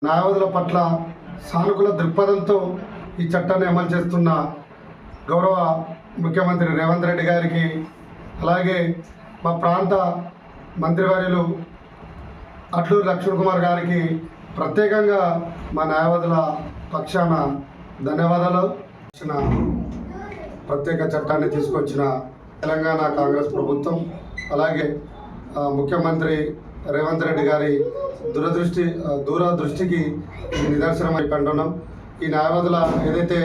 న్యాయవాదుల పట్ల సానుకూల దృక్పథంతో ఈ చట్టాన్ని అమలు చేస్తున్న గౌరవ ముఖ్యమంత్రి రేవంత్ రెడ్డి గారికి, అలాగే మా ప్రాంత మంత్రివర్యులు అట్లూరి లక్ష్మణ్ కుమార్ గారికి ప్రత్యేకంగా మా న్యాయవాదుల పక్షాన ధన్యవాదాలు. ప్రత్యేక చట్టాన్ని తీసుకొచ్చిన తెలంగాణ కాంగ్రెస్ ప్రభుత్వం, అలాగే ముఖ్యమంత్రి రేవంత్ రెడ్డి గారి దూరదృష్టికి నిదర్శనం అయిపోతున్నాం. ఈ న్యాయవాదుల ఏదైతే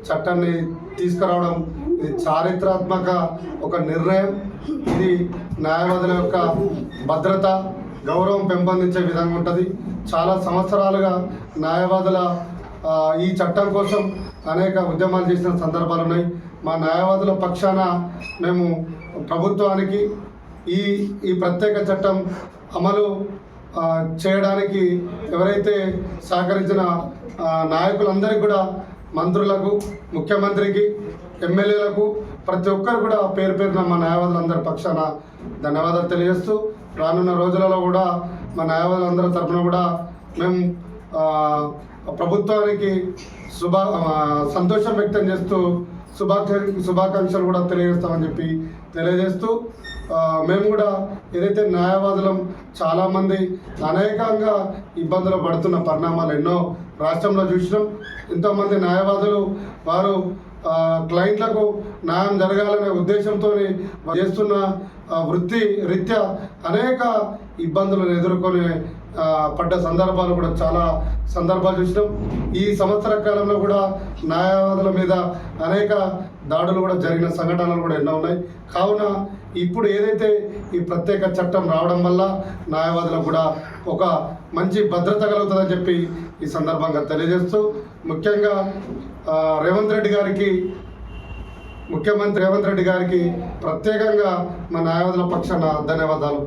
చట్టాన్ని తీసుకురావడం ఇది చారిత్రాత్మక ఒక నిర్ణయం. ఇది న్యాయవాదుల యొక్క భద్రత, గౌరవం పెంపొందించే విధంగా ఉంటుంది. చాలా సంవత్సరాలుగా న్యాయవాదుల ఈ చట్టం కోసం అనేక ఉద్యమాలు చేసిన సందర్భాలు ఉన్నాయి. మా న్యాయవాదుల పక్షాన మేము ప్రభుత్వానికి ఈ ప్రత్యేక చట్టం అమలు చేయడానికి ఎవరైతే సహకరించిన నాయకులందరికీ కూడా, మంత్రులకు, ముఖ్యమంత్రికి, ఎమ్మెల్యేలకు, ప్రతి ఒక్కరు కూడా పేరు పేరున మా న్యాయవాదులందరి పక్షాన ధన్యవాదాలు తెలియజేస్తూ, రానున్న రోజులలో కూడా మా న్యాయవాదులందరి తరఫున కూడా మేము ప్రభుత్వానికి సంతోషం వ్యక్తం చేస్తూ శుభాకాంక్షలు కూడా తెలియజేస్తామని చెప్పి తెలియజేస్తూ, మేము కూడా ఏదైతే న్యాయవాదులం చాలామంది అనేకంగా ఇబ్బందులు పడుతున్న పరిణామాలు ఎన్నో రాష్ట్రంలో చూసినాం. ఎంతోమంది న్యాయవాదులు వారు క్లయింట్లకు న్యాయం జరగాలనే ఉద్దేశంతో చేస్తున్న వృత్తి రీత్యా అనేక ఇబ్బందులను ఎదుర్కొని పడ్డ సందర్భాలు కూడా చాలా సందర్భాలు చూసినాం. ఈ సంవత్సర కాలంలో కూడా న్యాయవాదుల మీద అనేక దాడులు కూడా జరిగిన సంఘటనలు కూడా ఎన్నో ఉన్నాయి. కావున ఇప్పుడు ఏదైతే ఈ ప్రత్యేక చట్టం రావడం వల్ల న్యాయవాదులకు కూడా ఒక మంచి భద్రత కలుగుతుందని చెప్పి ఈ సందర్భంగా తెలియజేస్తూ, ముఖ్యంగా ముఖ్యమంత్రి రేవంత్ రెడ్డి గారికి ప్రత్యేకంగా మా న్యాయవాదుల పక్షాన ధన్యవాదాలు.